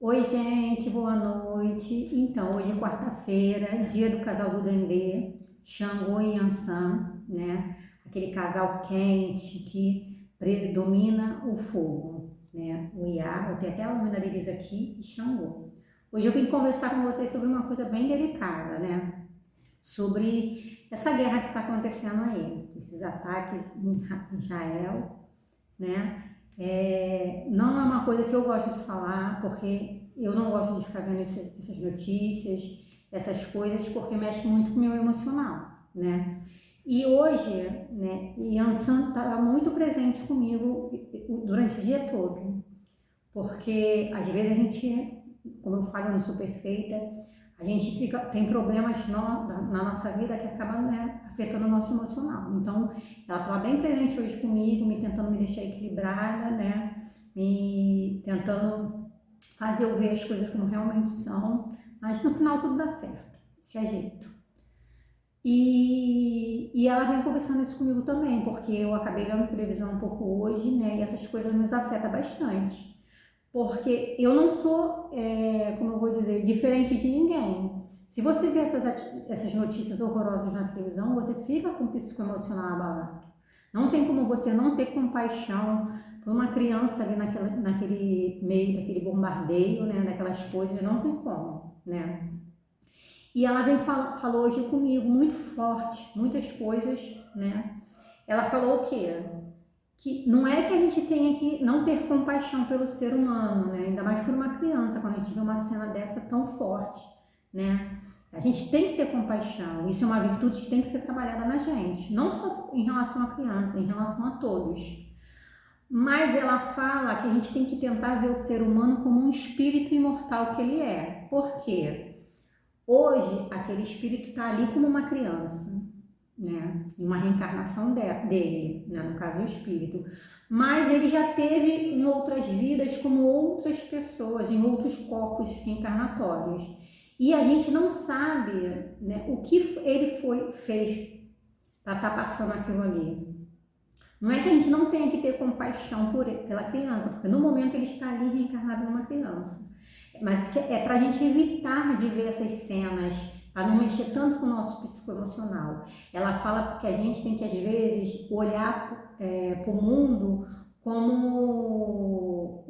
Oi, gente, boa noite. Então, hoje é quarta-feira, dia do casal do Dendê, Xangô e Yansan, né? Aquele casal quente que predomina o fogo, né? O Iá, eu tenho até a lâmina deles aqui, e Xangô. Hoje eu vim conversar com vocês sobre uma coisa bem delicada, né? Sobre essa guerra que está acontecendo aí, esses ataques em Israel, né? Não é uma coisa que eu gosto de falar, porque eu não gosto de ficar vendo essas notícias, essas coisas, porque mexe muito com o meu emocional, né? E hoje, né, Yansan estava muito presente comigo durante o dia todo, porque às vezes a gente, como eu falo, eu não sou perfeita, a gente tem problemas na nossa vida que acabam, né, afetando o nosso emocional. Então, ela estava bem presente hoje comigo, me tentando me deixar equilibrada, né, me tentando fazer eu ver as coisas como realmente são, mas no final tudo dá certo, se ajeita. E ela vem conversando isso comigo também, porque eu acabei vendo televisão um pouco hoje, né, e essas coisas nos afetam bastante. Porque eu não sou, como eu vou dizer, diferente de ninguém. Se você vê essas notícias horrorosas na televisão, você fica com o psicoemocional abalado. Não tem como você não ter compaixão por uma criança ali naquele meio daquele bombardeio, né, daquelas coisas, não tem como, né? E ela falou hoje comigo muito forte, muitas coisas, né? Ela falou o quê? Que não é que a gente tenha que não ter compaixão pelo ser humano, né? Ainda mais por uma criança, quando a gente vê uma cena dessa tão forte, né? A gente tem que ter compaixão, isso é uma virtude que tem que ser trabalhada na gente, não só em relação à criança, em relação a todos. Mas ela fala que a gente tem que tentar ver o ser humano como um espírito imortal que ele é. Por quê? Hoje, aquele espírito está ali como uma criança, né? Uma reencarnação dele, né? No caso, o espírito. Mas ele já teve em outras vidas como outras pessoas, em outros corpos reencarnatórios. E a gente não sabe, né, o que ele fez para estar passando aquilo ali. Não é que a gente não tenha que ter compaixão pela criança, porque no momento ele está ali reencarnado numa criança. Mas é para a gente evitar de ver essas cenas, para não mexer tanto com o nosso psicoemocional. Ela fala que a gente tem que, às vezes, olhar para o mundo como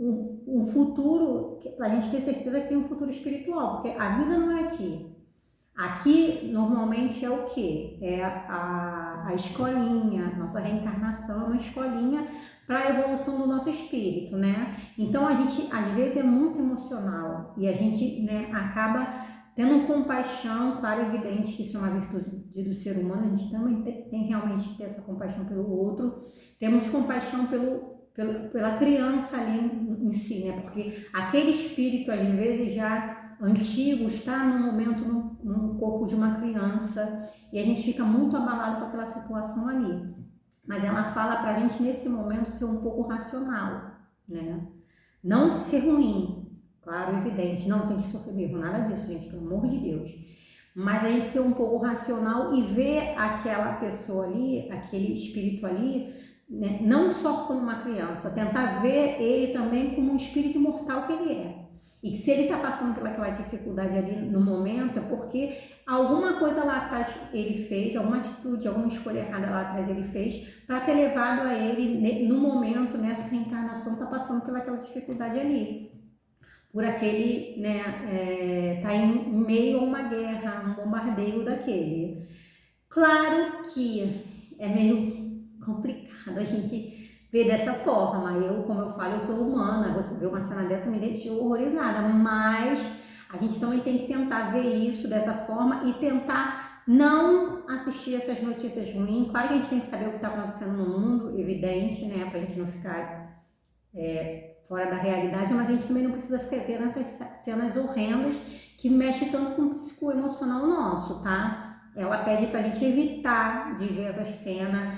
um futuro, para a gente ter certeza que tem um futuro espiritual, porque a vida não é aqui. Aqui, normalmente, é o quê? É a escolinha, nossa reencarnação é uma escolinha para a evolução do nosso espírito, né? Então, a gente, às vezes, é muito emocional e a gente, né, acaba tendo compaixão, claro, evidente que isso é uma virtude do ser humano, a gente também tem realmente que ter essa compaixão pelo outro, temos compaixão pela criança ali em si, né? Porque aquele espírito, às vezes, já antigo está no momento no corpo de uma criança e a gente fica muito abalado com aquela situação ali. Mas ela fala para a gente nesse momento ser um pouco racional, né? Não ser ruim, claro, evidente, não tem que sofrer mesmo, nada disso, gente, pelo amor de Deus. Mas a gente ser um pouco racional e ver aquela pessoa ali, aquele espírito ali, né, não só como uma criança, tentar ver ele também como um espírito imortal que ele é. E que se ele está passando por aquela dificuldade ali no momento, é porque alguma coisa lá atrás ele fez, alguma atitude, alguma escolha errada lá atrás ele fez, para ter levado a ele, no momento, nessa reencarnação, está passando pelaquela dificuldade ali. Por aquele, né, tá em meio a uma guerra, um bombardeio daquele. Claro que é meio complicado a gente ver dessa forma. Eu, como eu falo, eu sou humana, você ver uma cena dessa me deixou horrorizada, mas a gente também tem que tentar ver isso dessa forma e tentar não assistir essas notícias ruins. Claro que a gente tem que saber o que está acontecendo no mundo, evidente, né, pra gente não ficar fora da realidade, mas a gente também não precisa ficar vendo essas cenas horrendas que mexem tanto com o psicoemocional nosso, tá? Ela pede pra gente evitar de ver essas cenas,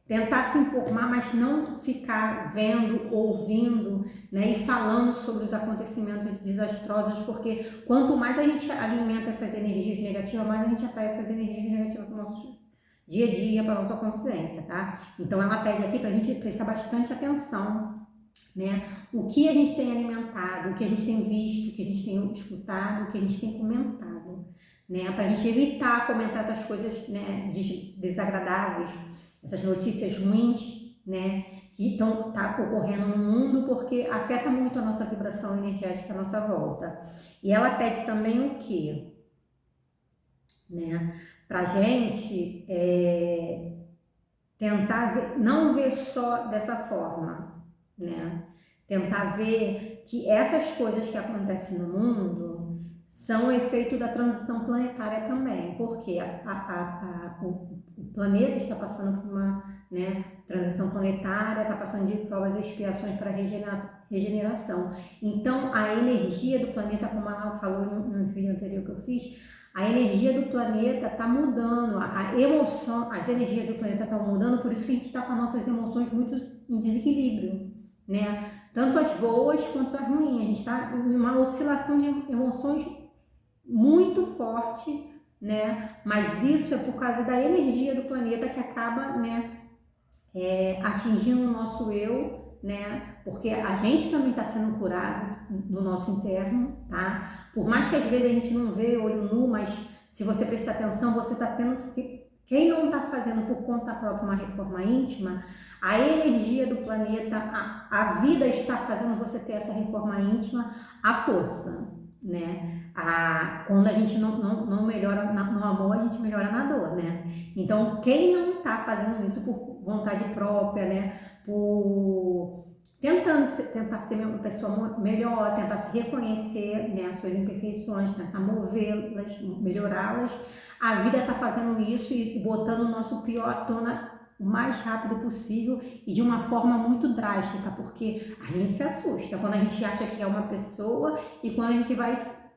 tentar se informar, mas não ficar vendo, ouvindo, né, e falando sobre os acontecimentos desastrosos, porque quanto mais a gente alimenta essas energias negativas, mais a gente atrai essas energias negativas para o nosso dia a dia, para a nossa convivência, tá? Então ela pede aqui para a gente prestar bastante atenção né? O que a gente tem alimentado, o que a gente tem visto, o que a gente tem escutado, o que a gente tem comentado, né? Para a gente evitar comentar essas coisas, né, desagradáveis, essas notícias ruins, né, que tá ocorrendo no mundo, porque afeta muito a nossa vibração energética à nossa volta. E ela pede também o quê? Né? Para a gente tentar ver, não ver só dessa forma, né? Tentar ver que essas coisas que acontecem no mundo são efeito da transição planetária também, porque o planeta está passando por uma, né, transição planetária, está passando de provas e expiações para regeneração. Então, a energia do planeta, como ela falou no vídeo anterior que eu fiz, a energia do planeta está mudando, a emoção, as energias do planeta estão mudando, por isso que a gente está com as nossas emoções muito em desequilíbrio, né? Tanto as boas quanto as ruins. A gente está em uma oscilação de emoções muito forte, né? Mas isso é por causa da energia do planeta que acaba, né, atingindo o nosso eu, né? Porque a gente também está sendo curado no nosso interno, tá? Por mais que às vezes a gente não vê olho nu, mas se você prestar atenção, você está tendo... Quem não está fazendo por conta própria uma reforma íntima, a energia do planeta, a vida está fazendo você ter essa reforma íntima à força, né? Quando a gente não melhora no amor, a gente melhora na dor, né? Então, quem não está fazendo isso por vontade própria, né? Por tentar ser uma pessoa melhor, tentar se reconhecer, né, as suas imperfeições, tentar movê-las, melhorá-las, a vida está fazendo isso e botando o nosso pior à tona o mais rápido possível e de uma forma muito drástica, porque a gente se assusta quando a gente acha que é uma pessoa e quando a gente vai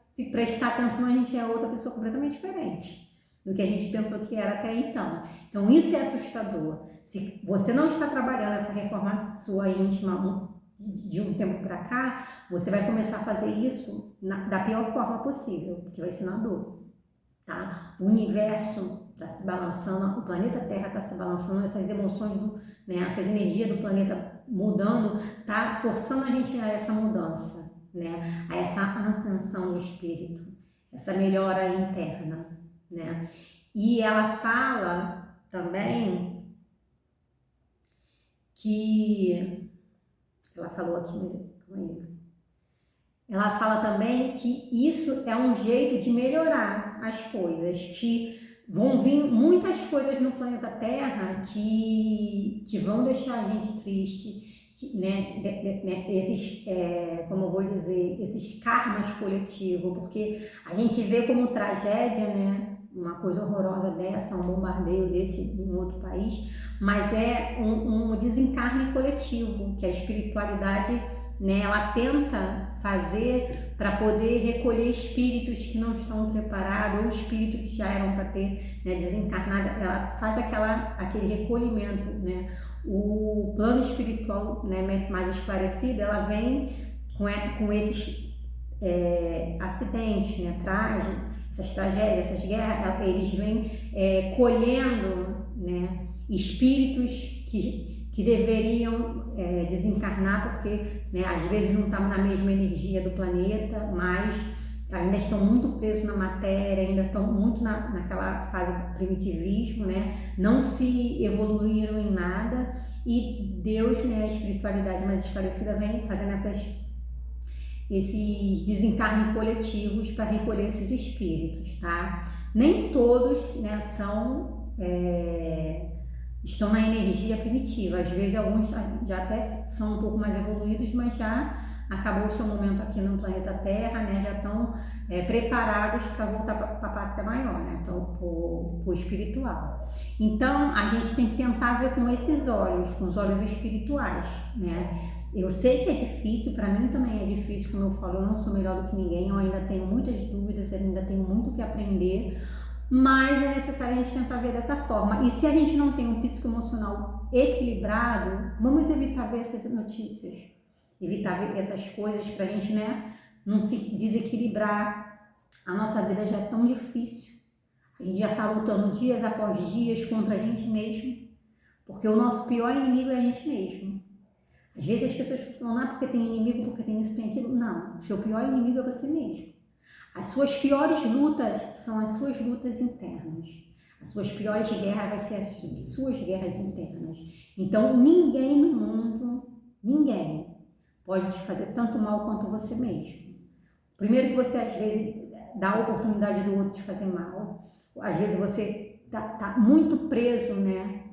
se prestar atenção, a gente é outra pessoa completamente diferente do que a gente pensou que era até então. Então isso é assustador. Se você não está trabalhando essa reforma sua íntima de um tempo para cá, você vai começar a fazer isso da pior forma possível, porque vai ser na dor, tá? O universo está se balançando, o planeta Terra está se balançando, essas emoções, né, essas energias do planeta mudando, tá forçando a gente a essa mudança, né, a essa ascensão do espírito, essa melhora interna, né? E ela fala também que ela falou aqui, calma aí. Ela fala também que isso é um jeito de melhorar as coisas, que vão vir muitas coisas no planeta Terra que vão deixar a gente triste, que, né, esses, como eu vou dizer, esses karmas coletivos, porque a gente vê como tragédia, né, uma coisa horrorosa dessa, um bombardeio desse em outro país, mas é um desencarne coletivo, que a espiritualidade, né, ela tenta fazer para poder recolher espíritos que não estão preparados ou espíritos que já eram para ter, né, desencarnado. Ela faz aquele recolhimento, né? O plano espiritual, né, mais esclarecido, ela vem com esses acidentes, né, essas tragédias, essas guerras, eles vêm colhendo, né, espíritos que deveriam desencarnar, porque, né, às vezes não estão na mesma energia do planeta, mas ainda estão muito presos na matéria, ainda estão muito naquela fase do primitivismo, né, não se evoluíram em nada, e Deus, né, a espiritualidade mais esclarecida, vem fazendo esses desencarnes coletivos para recolher esses espíritos, tá? Nem todos, né, estão na energia primitiva. Às vezes alguns já até são um pouco mais evoluídos, mas já acabou o seu momento aqui no planeta Terra, né? Já estão preparados para voltar para a pátria maior, né? Então, para o espiritual. Então, a gente tem que tentar ver com esses olhos, com os olhos espirituais, né? Eu sei que é difícil, para mim também é difícil, como eu falo, eu não sou melhor do que ninguém, eu ainda tenho muitas dúvidas, eu ainda tenho muito o que aprender, mas é necessário a gente tentar ver dessa forma. E se a gente não tem um psicoemocional equilibrado, vamos evitar ver essas notícias, evitar ver essas coisas para a gente, né, não se desequilibrar. A nossa vida já é tão difícil, a gente já está lutando dias após dias contra a gente mesmo, porque o nosso pior inimigo é a gente mesmo. A Às vezes as pessoas falam, ah, porque tem inimigo, porque tem isso, tem aquilo. Não, o seu pior inimigo é você mesmo. As suas piores lutas são as suas lutas internas. As suas piores guerras vai ser as suas guerras internas. Então, ninguém no mundo, ninguém pode te fazer tanto mal quanto você mesmo. Primeiro que você, às vezes, dá a oportunidade do outro te fazer mal. Às vezes você tá muito preso, né,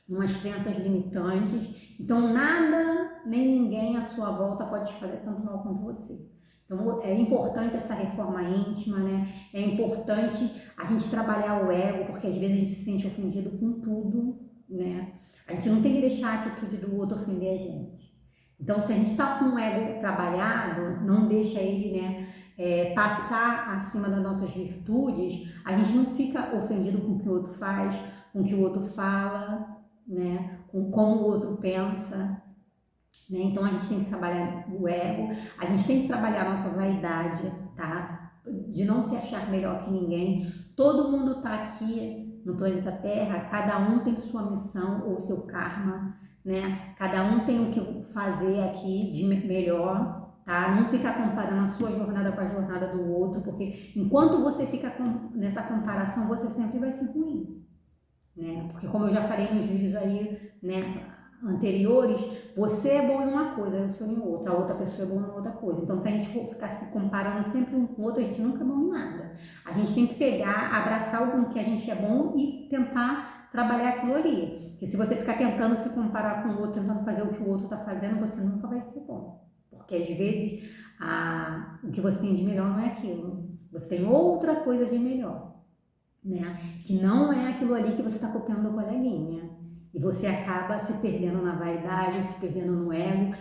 em umas crenças limitantes. Então, nada, nem ninguém à sua volta pode te fazer tanto mal quanto você. Então, é importante essa reforma íntima, né? É importante a gente trabalhar o ego, porque às vezes a gente se sente ofendido com tudo, né? A gente não tem que deixar a atitude do outro ofender a gente. Então, se a gente está com o ego trabalhado, não deixa ele, né, passar acima das nossas virtudes, a gente não fica ofendido com o que o outro faz, com o que o outro fala, né? Com como o outro pensa. Né? Então a gente tem que trabalhar o ego, a gente tem que trabalhar a nossa vaidade, tá? De não se achar melhor que ninguém. Todo mundo tá aqui no planeta Terra, cada um tem sua missão ou seu karma, né? Cada um tem o que fazer aqui de melhor, tá? Não ficar comparando a sua jornada com a jornada do outro, porque enquanto você fica nessa comparação, você sempre vai ser ruim, né? Porque como eu já falei nos vídeos aí, né, anteriores, você é bom em uma coisa, eu sou em outra, a outra pessoa é boa em outra coisa. Então, se a gente for ficar se comparando sempre um com o outro, a gente nunca é bom em nada. A gente tem que pegar, abraçar o que a gente é bom e tentar trabalhar aquilo ali. Porque se você ficar tentando se comparar com o outro, tentando fazer o que o outro está fazendo, você nunca vai ser bom. Porque às vezes o que você tem de melhor não é aquilo. Você tem outra coisa de melhor, né? Que não é aquilo ali que você está copiando do coleguinha. E você acaba se perdendo na vaidade, se perdendo no ego,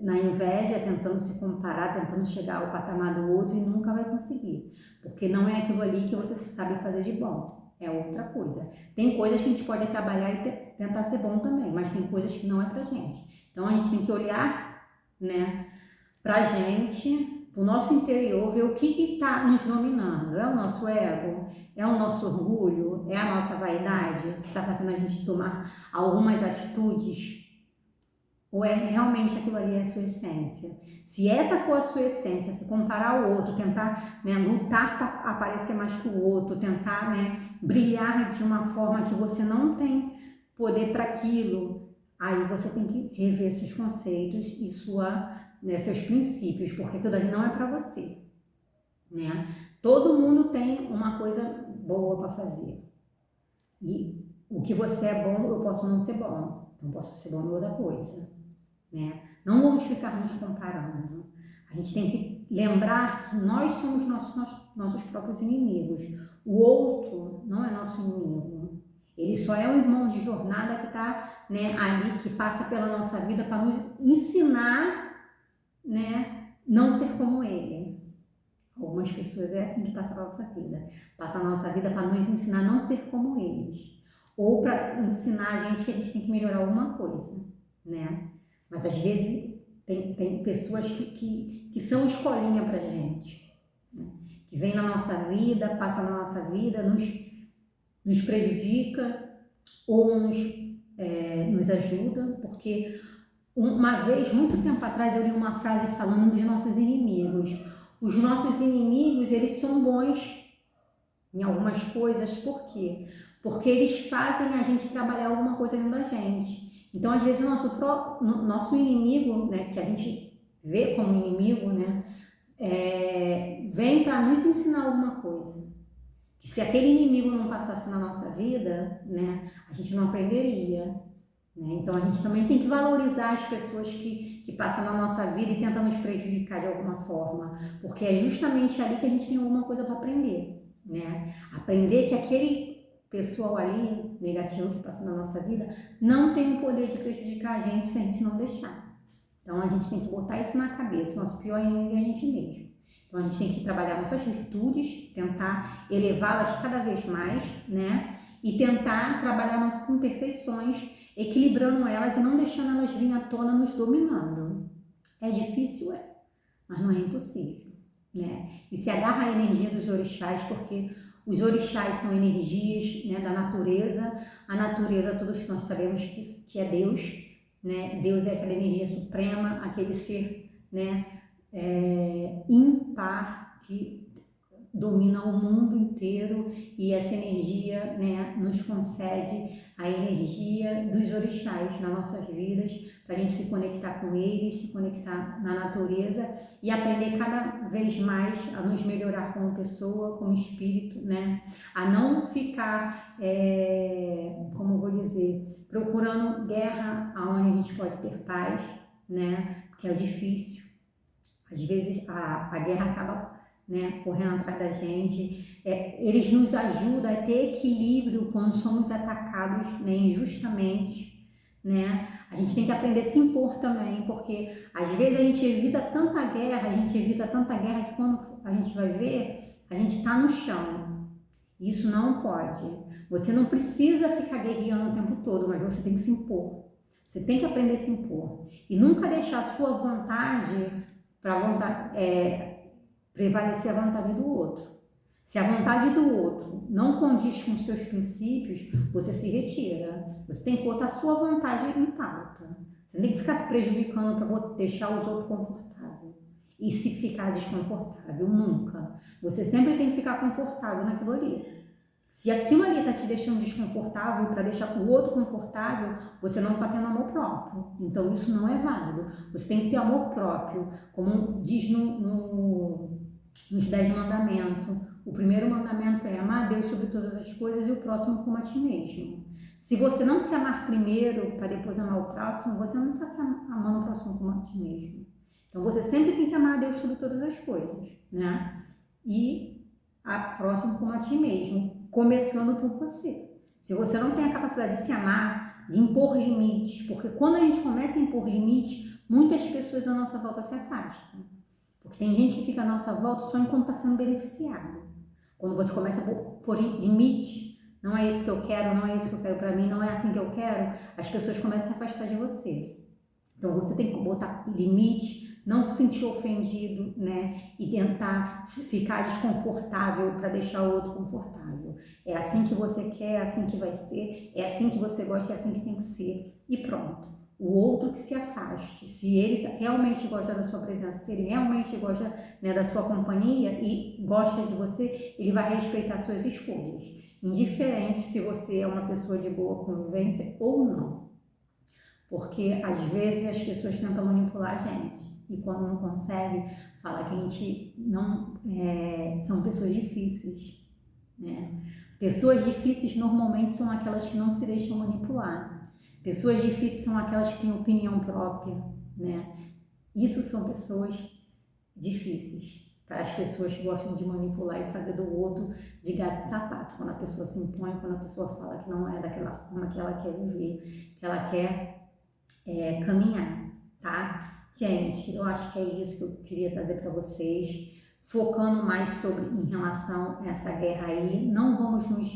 na inveja, tentando se comparar, tentando chegar ao patamar do outro e nunca vai conseguir. Porque não é aquilo ali que você sabe fazer de bom, é outra coisa. Tem coisas que a gente pode trabalhar e tentar ser bom também, mas tem coisas que não é pra gente. Então a gente tem que olhar, né, pra gente, o nosso interior, ver o que está nos dominando. É o nosso ego? É o nosso orgulho? É a nossa vaidade que está fazendo a gente tomar algumas atitudes? Ou é realmente aquilo ali a sua essência? Se essa for a sua essência, se comparar ao outro, tentar, né, lutar para aparecer mais que o outro, tentar, né, brilhar de uma forma que você não tem poder para aquilo, aí você tem que rever seus conceitos e seus princípios, porque aquilo ali não é para você, né? Todo mundo tem uma coisa boa para fazer. E o que você é bom, eu posso não ser bom. Então, posso ser bom em outra coisa, né? Não vamos ficar nos comparando. A gente tem que lembrar que nós somos nossos próprios inimigos. O outro não é nosso inimigo. Ele só é um irmão de jornada que está, né, ali, que passa pela nossa vida para nos ensinar, né, não ser como ele. Algumas pessoas é assim que passa a nossa vida. Passa a nossa vida para nos ensinar a não ser como eles. Ou para ensinar a gente que a gente tem que melhorar alguma coisa, né? Mas às vezes tem pessoas que são escolinha pra gente, né? Que vem na nossa vida, passa na nossa vida, nos prejudica ou nos ajuda, porque uma vez, muito tempo atrás, eu li uma frase falando dos nossos inimigos. Os nossos inimigos, eles são bons em algumas coisas, por quê? Porque eles fazem a gente trabalhar alguma coisa dentro da gente. Então, às vezes, o nosso inimigo, né, que a gente vê como inimigo, né, vem para nos ensinar alguma coisa. Que se aquele inimigo não passasse na nossa vida, né, a gente não aprenderia. Né? Então a gente também tem que valorizar as pessoas que passam na nossa vida e tentam nos prejudicar de alguma forma, porque é justamente ali que a gente tem alguma coisa para aprender. Né? Aprender que aquele pessoal ali, negativo que passa na nossa vida, não tem o poder de prejudicar a gente se a gente não deixar. Então a gente tem que botar isso na cabeça, nosso pior inimigo é a gente mesmo. Então a gente tem que trabalhar nossas virtudes, tentar elevá-las cada vez mais, né? E tentar trabalhar nossas imperfeições, equilibrando elas e não deixando elas virem à tona nos dominando. É difícil, mas não é impossível, né? E se agarra à energia dos orixás, porque os orixás são energias, né, da natureza. A natureza, todos nós sabemos que é Deus, né? Deus é aquela energia suprema, aquele ser, né, ímpar que domina o mundo inteiro, e essa energia, né, nos concede a energia dos orixás nas nossas vidas, para a gente se conectar com eles, se conectar na natureza e aprender cada vez mais a nos melhorar como pessoa, como espírito, né? A não ficar, como eu vou dizer, procurando guerra onde a gente pode ter paz, né? Que é o difícil. Às vezes a guerra acaba, né, correndo atrás da gente. Eles nos ajudam a ter equilíbrio quando somos atacados, né, injustamente, né? A gente tem que aprender a se impor também, porque às vezes a gente evita tanta guerra, que quando a gente vai ver, a gente está no chão. Isso não pode. Você não precisa ficar guerreando o tempo todo, mas você tem que se impor. Você tem que aprender a se impor. E nunca deixar a sua vontade prevalecer a vontade do outro. Se a vontade do outro não condiz com os seus princípios, você se retira. Você tem que botar a sua vontade em pauta. Você não tem que ficar se prejudicando para deixar os outros confortáveis. E se ficar desconfortável, nunca. Você sempre tem que ficar confortável naquilo ali. Se aquilo ali está te deixando desconfortável para deixar o outro confortável, você não está tendo amor próprio. Então isso não é válido. Você tem que ter amor próprio, como diz nos 10 mandamentos. O primeiro mandamento é amar a Deus sobre todas as coisas e o próximo como a ti mesmo. Se você não se amar primeiro para depois amar o próximo, você não está se amando o próximo como a ti mesmo. Então você sempre tem que amar a Deus sobre todas as coisas, né? E a próximo como a ti mesmo, começando por você. Se você não tem a capacidade de se amar, de impor limites, porque quando a gente começa a impor limites, muitas pessoas à nossa volta se afastam. Porque tem gente que fica à nossa volta só enquanto está sendo beneficiado. Quando você começa a pôr limite, não é isso que eu quero, não é isso que eu quero para mim, não é assim que eu quero, as pessoas começam a se afastar de você. Então você tem que botar limite, não se sentir ofendido, né? E tentar ficar desconfortável para deixar o outro confortável. É assim que você quer, é assim que vai ser, é assim que você gosta, é assim que tem que ser. E pronto. O outro que se afaste. Se ele realmente gosta da sua presença, se ele realmente gosta, né, da sua companhia e gosta de você, ele vai respeitar suas escolhas. Indiferente se você é uma pessoa de boa convivência ou não. Porque às vezes as pessoas tentam manipular a gente e quando não consegue, fala que a gente não são pessoas difíceis, né? Pessoas difíceis normalmente são aquelas que não se deixam manipular. Pessoas difíceis são aquelas que têm opinião própria, né? Isso são pessoas difíceis. Para as pessoas que gostam de manipular e fazer do outro de gato e sapato. Quando a pessoa se impõe, quando a pessoa fala que não é daquela forma que ela quer viver, que ela quer caminhar, tá? Gente, eu acho que é isso que eu queria trazer para vocês, focando mais em relação a essa guerra aí. Não vamos nos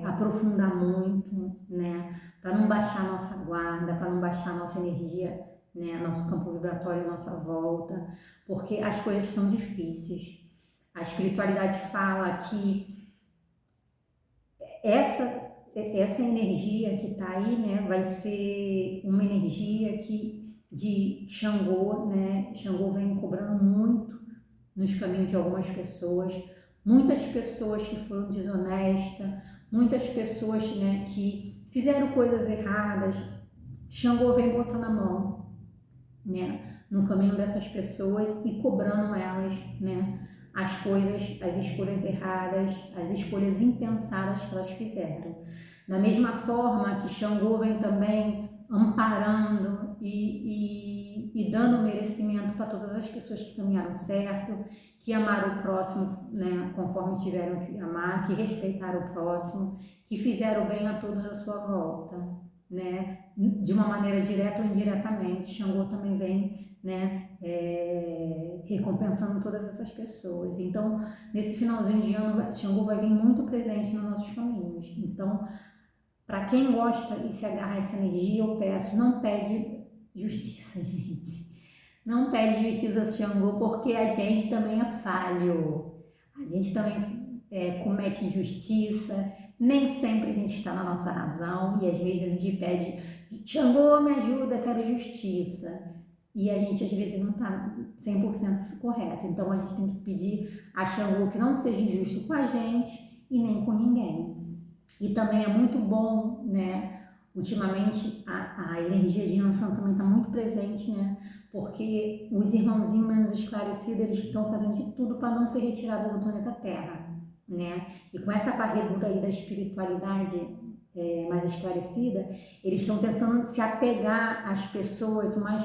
aprofundar muito, né? Para não baixar a nossa guarda, para não baixar a nossa energia, né? Nosso campo vibratório à nossa volta, porque as coisas estão difíceis. A espiritualidade fala que essa energia que está aí, né, vai ser uma energia de Xangô, né? Xangô vem cobrando muito nos caminhos de algumas pessoas, muitas pessoas que foram desonestas, muitas pessoas, né, que fizeram coisas erradas. Xangô vem botando a mão, né, no caminho dessas pessoas e cobrando elas, né, as coisas, as escolhas erradas, as escolhas impensadas que elas fizeram. Da mesma forma que Xangô vem também amparando e dando merecimento para todas as pessoas que caminharam certo, que amaram o próximo, né, conforme tiveram que amar, que respeitaram o próximo, que fizeram bem a todos à sua volta, né, de uma maneira direta ou indiretamente. Xangô também vem, né, recompensando todas essas pessoas. Então, nesse finalzinho de ano, Xangô vai vir muito presente nos nossos caminhos. Então, para quem gosta e se agarra a essa energia, eu peço, não pede justiça, gente. Não pede justiça a Xangô, porque a gente também é falho. A gente também comete injustiça, Nem sempre a gente está na nossa razão e às vezes a gente pede, Xangô, me ajuda, quero justiça. E a gente às vezes não está 100% correto. Então a gente tem que pedir a Xangô que não seja injusto com a gente e nem com ninguém. E também é muito bom, né? Ultimamente a energia de Yansan também está muito presente, né? Porque os irmãozinhos menos esclarecidos, eles estão fazendo de tudo para não ser retirados do planeta Terra, né? E com essa varredura aí da espiritualidade mais esclarecida, eles estão tentando se apegar às pessoas o mais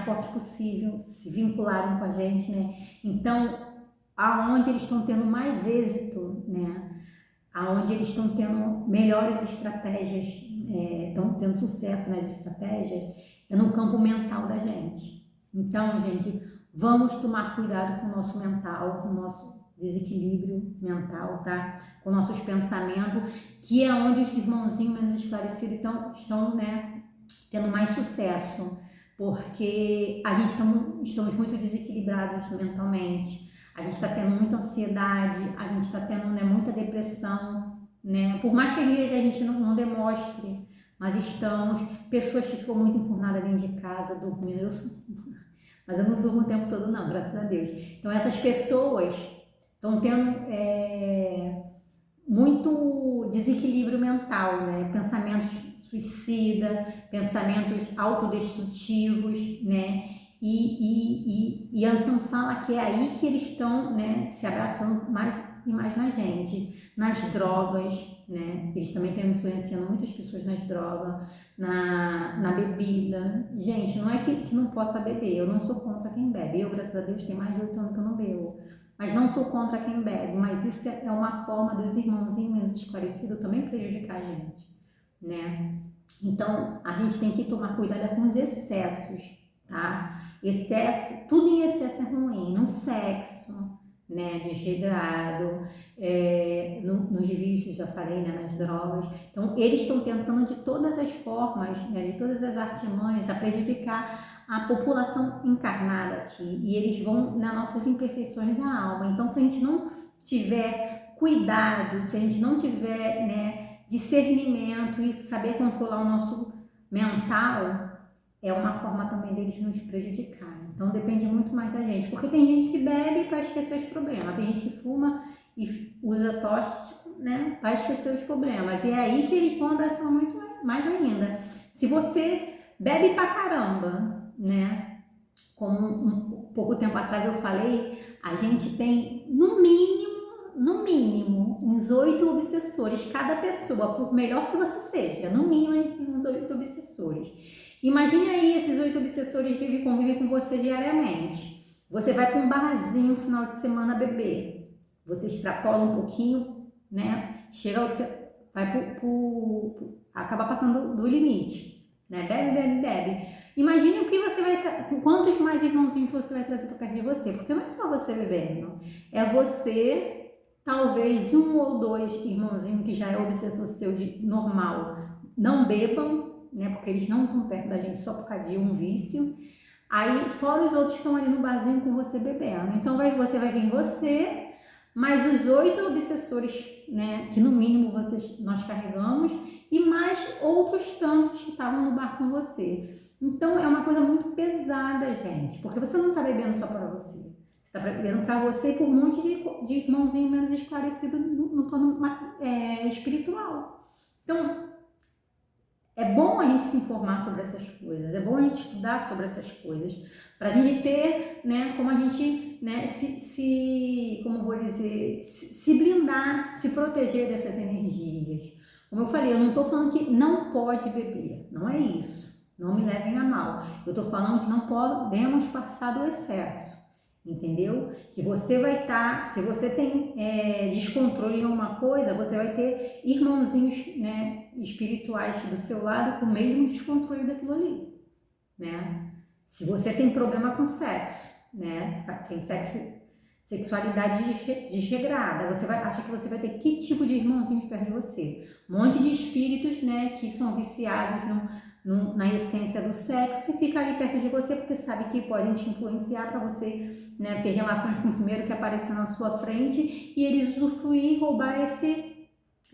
forte possível, se vincularem com a gente, né? Então, aonde eles estão tendo mais êxito, né? Aonde eles estão tendo melhores estratégias, estão tendo sucesso nas estratégias, é no campo mental da gente. Então, gente, vamos tomar cuidado com o nosso mental, com o nosso desequilíbrio mental, tá? Com nossos pensamentos, que é onde os irmãozinhos menos esclarecidos estão, né, tendo mais sucesso, porque a gente estamos muito desequilibrados mentalmente. A gente está tendo muita ansiedade, a gente está tendo, né, muita depressão, né? Por mais que a gente não demonstre, mas estamos. Pessoas que ficam muito enfurnadas dentro de casa, dormindo. Mas eu não durmo o tempo todo, não, graças a Deus. Então, essas pessoas estão tendo muito desequilíbrio mental, né? Pensamentos suicida, pensamentos autodestrutivos, né? E Yansan fala que é aí que eles estão, né, se abraçando mais e mais na gente, nas drogas, né? Eles também estão influenciando muitas pessoas nas drogas, na bebida. Gente, não é que não possa beber, eu não sou contra quem bebe. Eu, graças a Deus, tem mais de 8 anos que eu não bebo. Mas não sou contra quem bebe, mas isso é uma forma dos irmãozinhos menos esclarecidos também prejudicar a gente, né? Então, a gente tem que tomar cuidado com os excessos, tá? Excesso, tudo em excesso é ruim, no sexo, né, desregrado, nos vícios, já falei, né, nas drogas. Então, eles estão tentando de todas as formas, né, de todas as artimanhas, a prejudicar a população encarnada aqui. E eles vão nas nossas imperfeições da alma. Então, se a gente não tiver cuidado, se a gente não tiver, né, discernimento e saber controlar o nosso mental, é uma forma também deles nos prejudicar. Então depende muito mais da gente, porque tem gente que bebe para esquecer os problemas, tem gente que fuma e usa tóxico, né, para esquecer os problemas, e é aí que eles vão abraçar muito mais ainda. Se você bebe pra caramba, né, como um pouco tempo atrás eu falei, a gente tem no mínimo, uns 8 obsessores, cada pessoa, por melhor que você seja, no mínimo uns 8 obsessores. Imagine aí esses 8 obsessores que convivem com você diariamente. Você vai para um barzinho no final de semana beber, você extrapola um pouquinho, né? Acaba passando do limite, né? Bebe. Imagine o que você vai, quantos mais irmãozinhos você vai trazer para perto de você, porque não é só você bebendo, é você, talvez 1 ou 2 irmãozinhos que já é obsessor seu de normal, não bebam, né, porque eles não estão perto da gente só por causa de um vício. Aí, fora os outros que estão ali no barzinho com você bebendo. Então, você vai vir você, mais os 8 obsessores, né, que no mínimo nós carregamos, e mais outros tantos que estavam no bar com você. Então, é uma coisa muito pesada, gente, porque você não está bebendo só para você. Você está bebendo para você e por um monte de irmãozinho menos esclarecido no plano espiritual. Então, é bom a gente se informar sobre essas coisas, é bom a gente estudar sobre essas coisas, para a gente ter, né, como a gente, né, como eu vou dizer, se blindar, se proteger dessas energias. Como eu falei, eu não estou falando que não pode beber, não é isso, não me levem a mal. Eu estou falando que não podemos passar do excesso. Entendeu? Que você vai estar, se você tem descontrole em alguma coisa, você vai ter irmãozinhos, né, espirituais do seu lado com o mesmo descontrole daquilo ali, né? Se você tem problema com sexo, né, tem sexualidade desregrada, você acha que você vai ter que tipo de irmãozinhos perto de você? Um monte de espíritos, né, que são viciados na essência do sexo e fica ali perto de você porque sabe que podem te influenciar para você, né, ter relações com o primeiro que apareceu na sua frente e eles usufruir e roubar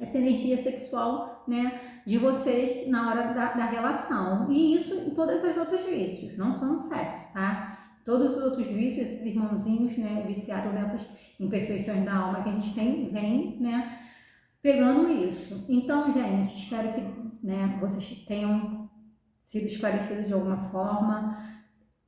essa energia sexual, né, de vocês na hora da relação. E isso em todos os outros vícios, não só no sexo, tá? Todos os outros vícios, esses irmãozinhos, né, viciados nessas imperfeições da alma que a gente tem, vem, né, pegando isso. Então, gente, espero que, né, vocês tenham sido esclarecidos de alguma forma.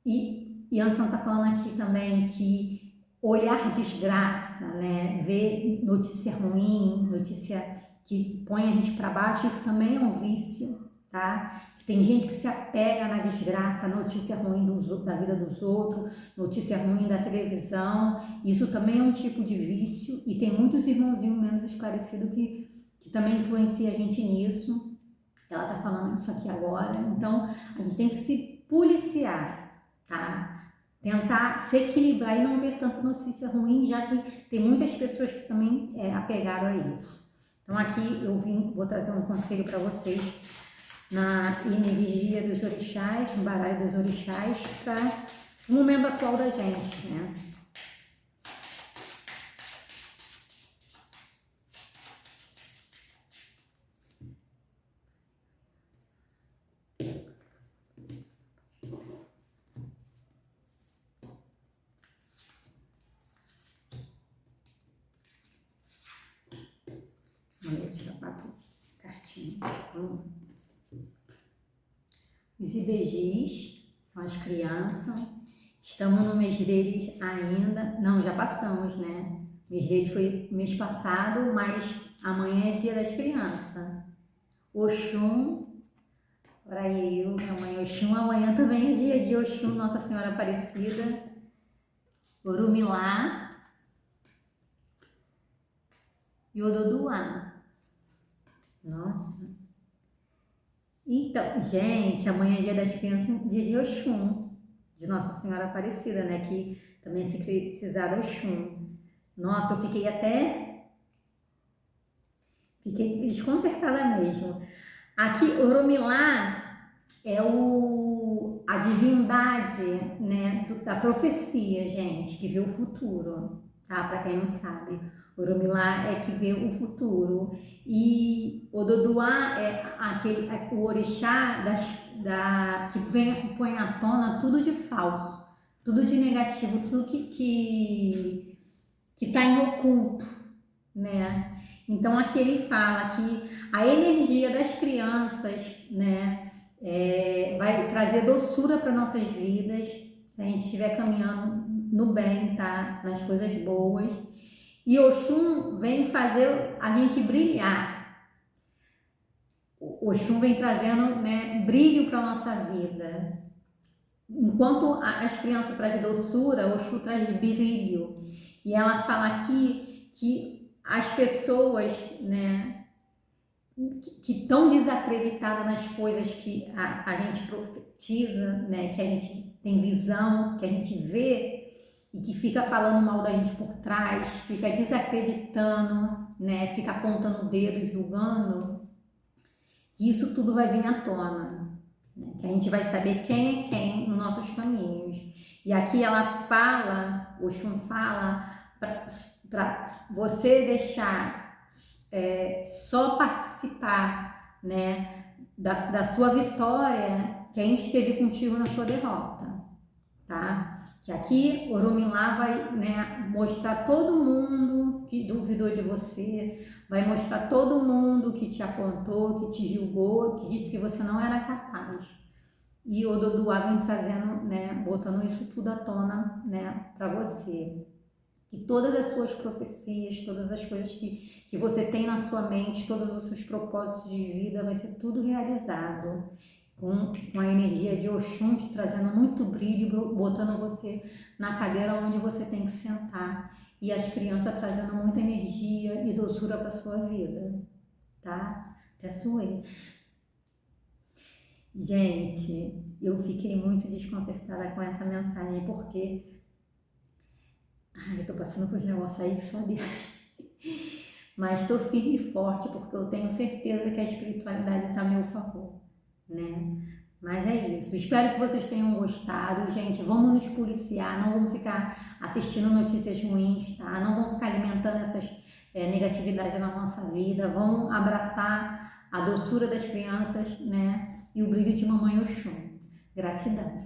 E Yansan está falando aqui também que olhar desgraça, né, ver notícia ruim, notícia que põe a gente para baixo, isso também é um vício, tá? Tem gente que se apega na desgraça, notícia ruim da vida dos outros, notícia ruim da televisão, isso também é um tipo de vício e tem muitos irmãozinhos menos esclarecidos que também influencia a gente nisso. Ela tá falando isso aqui agora, então a gente tem que se policiar, tá? Tentar se equilibrar e não ver tanta notícia ruim, já que tem muitas pessoas que também apegaram a isso. Então aqui vou trazer um conselho para vocês na energia dos orixás, no baralho dos orixás, para o momento atual da gente, né? Vou tirar 4 cartinhas. Os IBGs são as crianças. Estamos no mês deles ainda. Não, já passamos, né? O mês deles foi mês passado, mas amanhã é dia das crianças. Oxum, para aí, minha mãe Oxum, amanhã também é dia de Oxum, Nossa Senhora Aparecida. Orumilá e Ododuá. Nossa. Então, gente, amanhã é dia das crianças, dia de Oxum, de Nossa Senhora Aparecida, né? Que também é sincretizada Oxum. Nossa, eu fiquei desconcertada mesmo. Aqui, Orumilá é a divindade, né, da profecia, gente, que vê o futuro, tá? Para quem não sabe. Orumilá é que vê o futuro e Ododuá é o orixá que põe à tona tudo de falso, tudo de negativo, tudo que está em oculto, né? Então aqui ele fala que a energia das crianças, né, vai trazer doçura para nossas vidas se a gente estiver caminhando no bem, tá? Nas coisas boas. E Oxum vem fazer a gente brilhar. Oxum vem trazendo, né, brilho para a nossa vida. Enquanto as crianças trazem doçura, Oxum traz brilho. E ela fala aqui que as pessoas, né, que estão desacreditadas nas coisas que a gente profetiza, né, que a gente tem visão, que a gente vê, e que fica falando mal da gente por trás, fica desacreditando, né, fica apontando o dedo, julgando, que isso tudo vai vir à tona, né, que a gente vai saber quem é quem nos nossos caminhos. E aqui ela fala, Oxum fala, para você deixar só participar, né, da sua vitória quem esteve contigo na sua derrota, tá? Que aqui Orumilá vai, né, mostrar todo mundo que duvidou de você, vai mostrar todo mundo que te apontou, que te julgou, que disse que você não era capaz. E Ododuá vem trazendo, né, botando isso tudo à tona, né, para você. Que todas as suas profecias, todas as coisas que você tem na sua mente, todos os seus propósitos de vida, vai ser tudo realizado. Com a energia de Oxum te trazendo muito brilho, botando você na cadeira onde você tem que sentar. E as crianças trazendo muita energia e doçura para sua vida, tá? Até suei. Gente, eu fiquei muito desconcertada com essa mensagem, porque... Ai, eu tô passando por uns negócios aí que só Deus. Mas estou firme e forte, porque eu tenho certeza que a espiritualidade está a meu favor, né? Mas é isso. Espero que vocês tenham gostado. Gente, vamos nos policiar, não vamos ficar assistindo notícias ruins, tá? Não vamos ficar alimentando negatividade na nossa vida, vão abraçar a doçura das crianças, né? E o brilho de Mamãe Oxum. Gratidão.